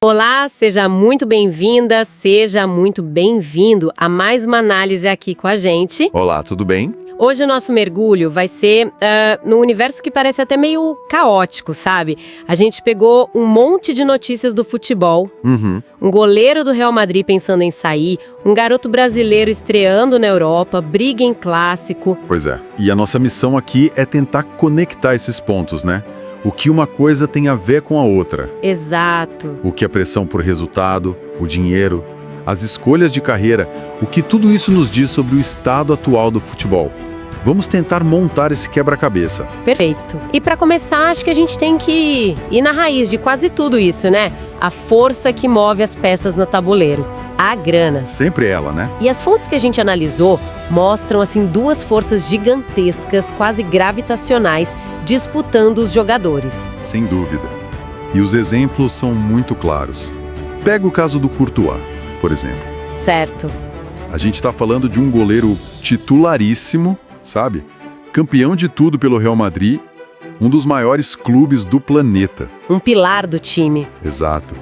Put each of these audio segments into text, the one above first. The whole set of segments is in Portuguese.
Olá, seja muito bem-vinda, seja muito bem-vindo a mais uma análise aqui com a gente. Olá, tudo bem? Hoje o nosso mergulho vai ser no universo que parece até meio caótico, sabe? A gente pegou um monte de notícias do futebol, um goleiro do Real Madrid pensando em sair, um garoto brasileiro estreando na Europa, briga em clássico. Pois é. E a nossa missão aqui é tentar conectar esses pontos, né? O que uma coisa tem a ver com a outra. Exato. O que a pressão por resultado, o dinheiro, as escolhas de carreira, o que tudo isso nos diz sobre o estado atual do futebol. Vamos tentar montar esse quebra-cabeça. Perfeito. E para começar, acho que a gente tem que ir na raiz de quase tudo isso, né? A força que move as peças no tabuleiro. A grana. Sempre ela, né? E as fontes que a gente analisou mostram, assim, duas forças gigantescas, quase gravitacionais, disputando os jogadores. Sem dúvida. E os exemplos são muito claros. Pega o caso do Courtois, por exemplo. Certo. A gente está falando de um goleiro titularíssimo, sabe? Campeão de tudo pelo Real Madrid, um dos maiores clubes do planeta. Um pilar do time. Exato.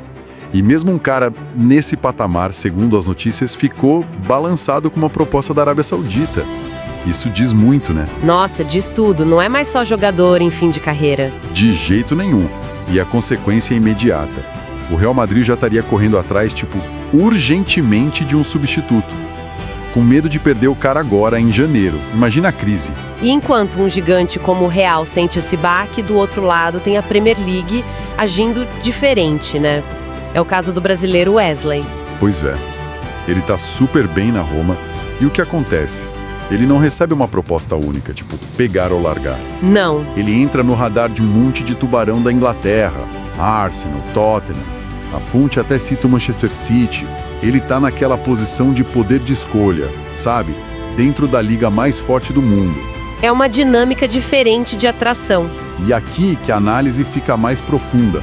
E mesmo um cara nesse patamar, segundo as notícias, ficou balançado com uma proposta da Arábia Saudita. Isso diz muito, né? Nossa, diz tudo. Não é mais só jogador em fim de carreira. De jeito nenhum. E a consequência é imediata. O Real Madrid já estaria correndo atrás, urgentemente de um substituto. Com medo de perder o cara agora, em janeiro. Imagina a crise. E enquanto um gigante como o Real sente esse baque, do outro lado tem a Premier League agindo diferente, né? É o caso do brasileiro Wesley. Pois é. Ele tá super bem na Roma. E o que acontece? Ele não recebe uma proposta única, pegar ou largar. Não. Ele entra no radar de um monte de tubarão da Inglaterra. Arsenal, Tottenham. A fonte até cita o Manchester City. Ele tá naquela posição de poder de escolha, sabe? Dentro da liga mais forte do mundo. É uma dinâmica diferente de atração. E aqui que a análise fica mais profunda.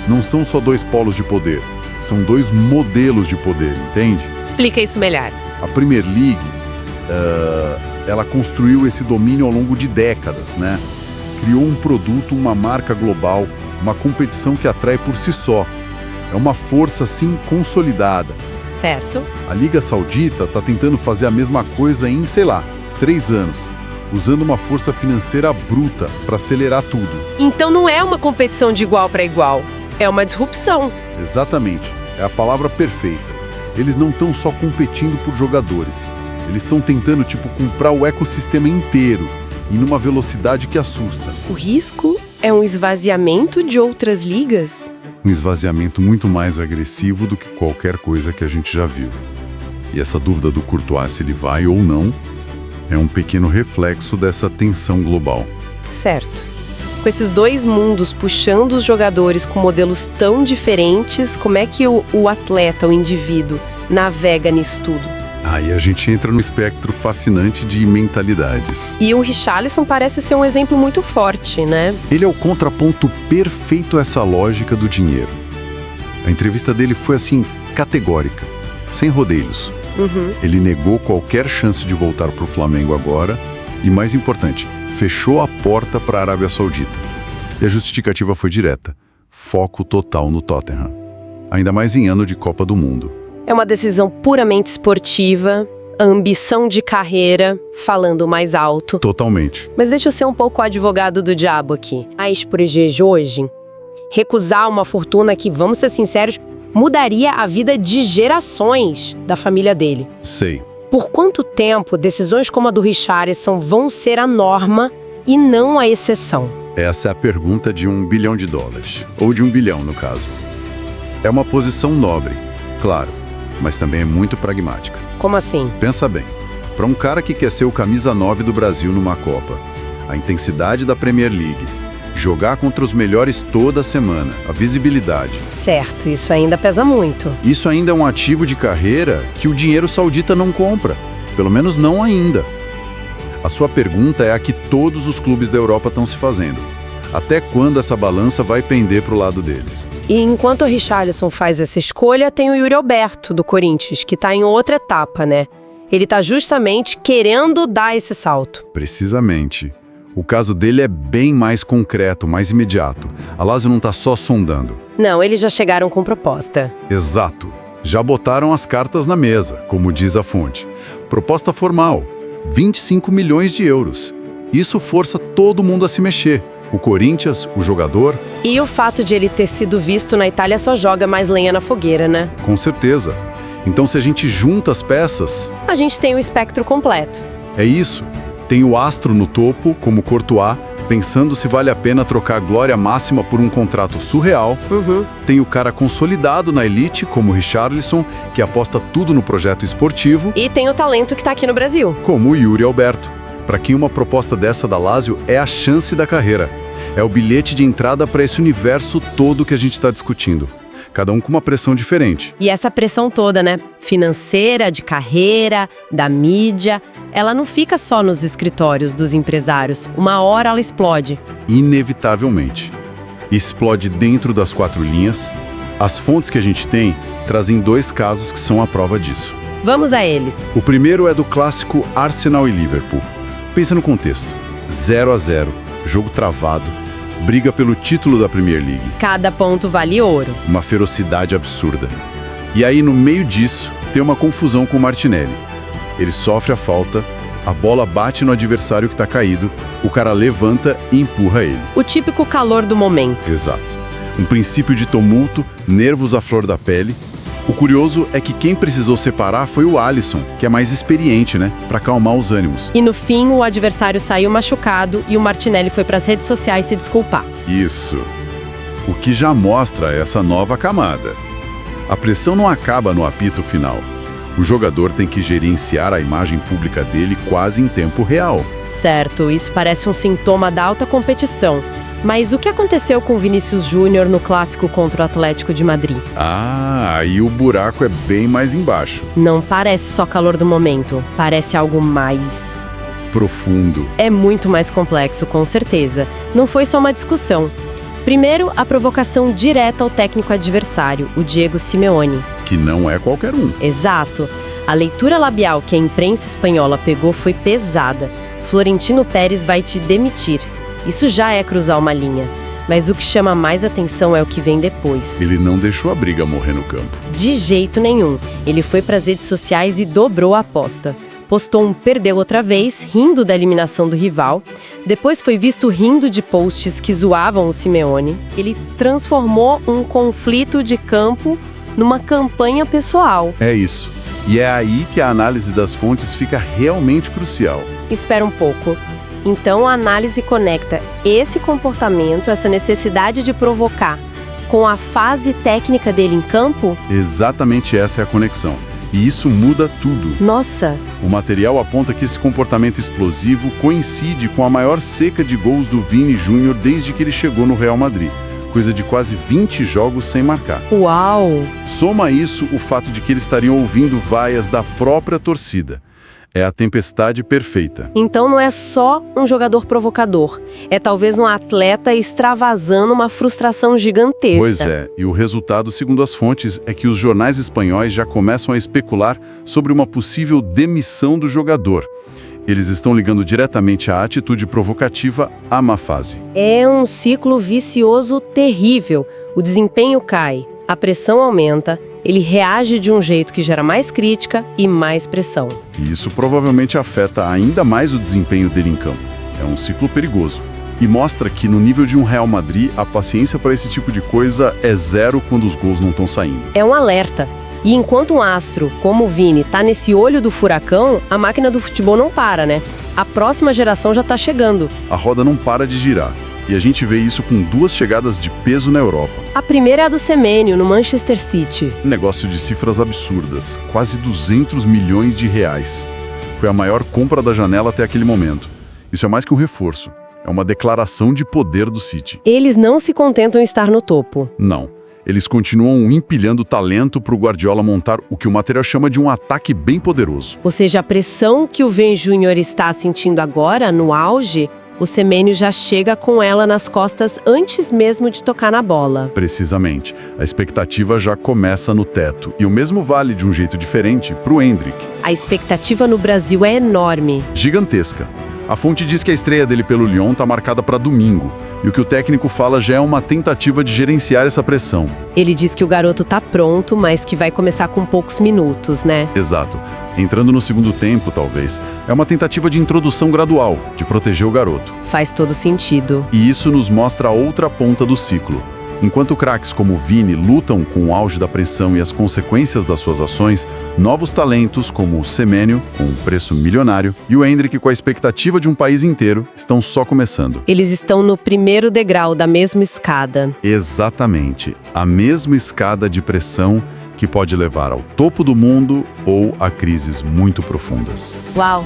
Não são só dois polos de poder, são dois modelos de poder, entende? Explica isso melhor. A Premier League, ela construiu esse domínio ao longo de décadas, né? Criou um produto, uma marca global, uma competição que atrai por si só. É uma força, assim, consolidada. Certo. A Liga Saudita está tentando fazer a mesma coisa em, 3 anos, usando uma força financeira bruta para acelerar tudo. Então não é uma competição de igual para igual, é uma disrupção. Exatamente, é a palavra perfeita. Eles não estão só competindo por jogadores, eles estão tentando, comprar o ecossistema inteiro e numa velocidade que assusta. O risco é um esvaziamento de outras ligas? Um esvaziamento muito mais agressivo do que qualquer coisa que a gente já viu. E essa dúvida do Courtois se ele vai ou não é um pequeno reflexo dessa tensão global. Certo. Com esses dois mundos puxando os jogadores com modelos tão diferentes, como é que o atleta, o indivíduo, navega nisso tudo? Aí a gente entra no espectro fascinante de mentalidades. E o Richarlison parece ser um exemplo muito forte, né? Ele é o contraponto perfeito a essa lógica do dinheiro. A entrevista dele foi categórica, sem rodeios. Ele negou qualquer chance de voltar para o Flamengo agora e, mais importante, fechou a porta para a Arábia Saudita. E a justificativa foi direta: foco total no Tottenham. Ainda mais em ano de Copa do Mundo. É uma decisão puramente esportiva, ambição de carreira, falando mais alto. Totalmente. Mas deixa eu ser um pouco o advogado do diabo aqui. A ex-prejeje hoje, recusar uma fortuna que, vamos ser sinceros, mudaria a vida de gerações da família dele. Sei. Por quanto tempo decisões como a do Richarlison vão ser a norma e não a exceção? Essa é a pergunta de $1 bilhão. Ou de 1 bilhão, no caso. É uma posição nobre, claro, mas também é muito pragmática. Como assim? Pensa bem, para um cara que quer ser o camisa 9 do Brasil numa Copa, a intensidade da Premier League, jogar contra os melhores toda semana, a visibilidade. Certo, isso ainda pesa muito. Isso ainda é um ativo de carreira que o dinheiro saudita não compra, pelo menos não ainda. A sua pergunta é a que todos os clubes da Europa estão se fazendo. Até quando essa balança vai pender para o lado deles? E enquanto o Richarlison faz essa escolha, tem o Yuri Alberto, do Corinthians, que está em outra etapa, né? Ele está justamente querendo dar esse salto. Precisamente. O caso dele é bem mais concreto, mais imediato. A Lazio não está só sondando. Não, eles já chegaram com proposta. Exato. Já botaram as cartas na mesa, como diz a fonte. Proposta formal, 25 milhões de euros. Isso força todo mundo a se mexer. O Corinthians, o jogador... E o fato de ele ter sido visto na Itália só joga mais lenha na fogueira, né? Com certeza. Então, se a gente junta as peças... A gente tem o espectro completo. É isso. Tem o astro no topo, como Courtois, pensando se vale a pena trocar a glória máxima por um contrato surreal. Tem o cara consolidado na elite, como o Richarlison, que aposta tudo no projeto esportivo. E tem o talento que tá aqui no Brasil. Como o Yuri Alberto. Para quem uma proposta dessa da Lazio é a chance da carreira. É o bilhete de entrada para esse universo todo que a gente está discutindo. Cada um com uma pressão diferente. E essa pressão toda, né? Financeira, de carreira, da mídia, ela não fica só nos escritórios dos empresários. Uma hora ela explode. Inevitavelmente. Explode dentro das quatro linhas. As fontes que a gente tem trazem 2 casos que são a prova disso. Vamos a eles. O primeiro é do clássico Arsenal e Liverpool. Pensa no contexto. 0-0, jogo travado, briga pelo título da Premier League. Cada ponto vale ouro. Uma ferocidade absurda. E aí, no meio disso, tem uma confusão com o Martinelli. Ele sofre a falta, a bola bate no adversário que está caído, o cara levanta e empurra ele. O típico calor do momento. Exato. Um princípio de tumulto, nervos à flor da pele. O curioso é que quem precisou separar foi o Alisson, que é mais experiente, né? Para acalmar os ânimos. E no fim, o adversário saiu machucado e o Martinelli foi para as redes sociais se desculpar. Isso. O que já mostra essa nova camada. A pressão não acaba no apito final. O jogador tem que gerenciar a imagem pública dele quase em tempo real. Certo, isso parece um sintoma da alta competição. Mas o que aconteceu com o Vinícius Júnior no clássico contra o Atlético de Madrid? Aí o buraco é bem mais embaixo. Não parece só calor do momento, parece algo mais... profundo. É muito mais complexo, com certeza. Não foi só uma discussão. Primeiro, a provocação direta ao técnico adversário, o Diego Simeone. Que não é qualquer um. Exato. A leitura labial que a imprensa espanhola pegou foi pesada. Florentino Pérez vai te demitir. Isso já é cruzar uma linha. Mas o que chama mais atenção é o que vem depois. Ele não deixou a briga morrer no campo. De jeito nenhum. Ele foi para as redes sociais e dobrou a aposta. Postou um perdeu outra vez, rindo da eliminação do rival. Depois foi visto rindo de posts que zoavam o Simeone. Ele transformou um conflito de campo numa campanha pessoal. É isso. E é aí que a análise das fontes fica realmente crucial. Espera um pouco. Então a análise conecta esse comportamento, essa necessidade de provocar, com a fase técnica dele em campo? Exatamente essa é a conexão. E isso muda tudo. Nossa! O material aponta que esse comportamento explosivo coincide com a maior seca de gols do Vini Júnior desde que ele chegou no Real Madrid. Coisa de quase 20 jogos sem marcar. Uau! Soma a isso o fato de que eles estariam ouvindo vaias da própria torcida. É a tempestade perfeita. Então não é só um jogador provocador. É talvez um atleta extravasando uma frustração gigantesca. Pois é, e o resultado, segundo as fontes, é que os jornais espanhóis já começam a especular sobre uma possível demissão do jogador. Eles estão ligando diretamente a atitude provocativa à má fase. É um ciclo vicioso terrível. O desempenho cai, a pressão aumenta, ele reage de um jeito que gera mais crítica e mais pressão. E isso provavelmente afeta ainda mais o desempenho dele em campo. É um ciclo perigoso. E mostra que no nível de um Real Madrid, a paciência para esse tipo de coisa é zero quando os gols não estão saindo. É um alerta. E enquanto um astro, como o Vini, tá nesse olho do furacão, a máquina do futebol não para, né? A próxima geração já tá chegando. A roda não para de girar. E a gente vê isso com 2 chegadas de peso na Europa. A primeira é a do Semenyo, no Manchester City. Um negócio de cifras absurdas, quase 200 milhões de reais. Foi a maior compra da janela até aquele momento. Isso é mais que um reforço. É uma declaração de poder do City. Eles não se contentam em estar no topo. Não. Eles continuam empilhando talento para o Guardiola montar o que o material chama de um ataque bem poderoso. Ou seja, a pressão que o Vini Júnior está sentindo agora, no auge, o Semenyo já chega com ela nas costas antes mesmo de tocar na bola. Precisamente. A expectativa já começa no teto. E o mesmo vale, de um jeito diferente, para o Endrick. A expectativa no Brasil é enorme. Gigantesca. A fonte diz que a estreia dele pelo Lyon está marcada para domingo, e o que o técnico fala já é uma tentativa de gerenciar essa pressão. Ele diz que o garoto tá pronto, mas que vai começar com poucos minutos, né? Exato. Entrando no segundo tempo, talvez, é uma tentativa de introdução gradual, de proteger o garoto. Faz todo sentido. E isso nos mostra a outra ponta do ciclo. Enquanto craques como Vini lutam com o auge da pressão e as consequências das suas ações, novos talentos como o Semenyo, com um preço milionário, e o Endrick, com a expectativa de um país inteiro, estão só começando. Eles estão no primeiro degrau da mesma escada. Exatamente. A mesma escada de pressão que pode levar ao topo do mundo ou a crises muito profundas. Uau!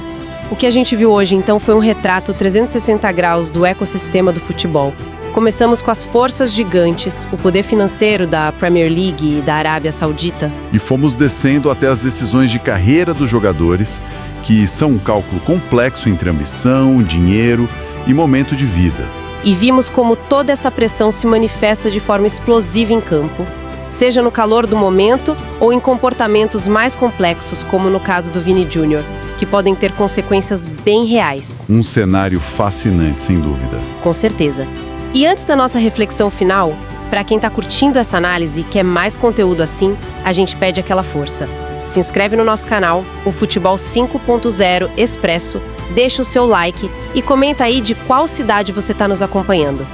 O que a gente viu hoje, então, foi um retrato 360 graus do ecossistema do futebol. Começamos com as forças gigantes, o poder financeiro da Premier League e da Arábia Saudita. E fomos descendo até as decisões de carreira dos jogadores, que são um cálculo complexo entre ambição, dinheiro e momento de vida. E vimos como toda essa pressão se manifesta de forma explosiva em campo, seja no calor do momento ou em comportamentos mais complexos, como no caso do Vini Jr., que podem ter consequências bem reais. Um cenário fascinante, sem dúvida. Com certeza. E antes da nossa reflexão final, para quem está curtindo essa análise e quer mais conteúdo assim, a gente pede aquela força. Se inscreve no nosso canal, o Futebol 5.0 Expresso, deixa o seu like e comenta aí de qual cidade você está nos acompanhando.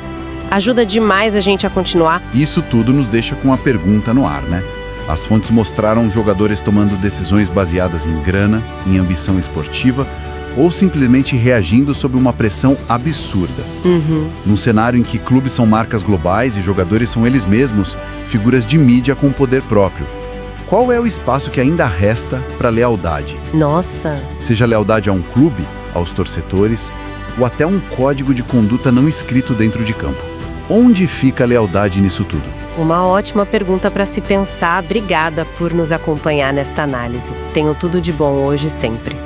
Ajuda demais a gente a continuar. Isso tudo nos deixa com uma pergunta no ar, né? As fontes mostraram jogadores tomando decisões baseadas em grana, em ambição esportiva, ou simplesmente reagindo sob uma pressão absurda. Num cenário em que clubes são marcas globais e jogadores são eles mesmos, figuras de mídia com poder próprio. Qual é o espaço que ainda resta para lealdade? Nossa! Seja lealdade a um clube, aos torcedores, ou até um código de conduta não escrito dentro de campo. Onde fica a lealdade nisso tudo? Uma ótima pergunta para se pensar. Obrigada por nos acompanhar nesta análise. Tenham tudo de bom hoje e sempre.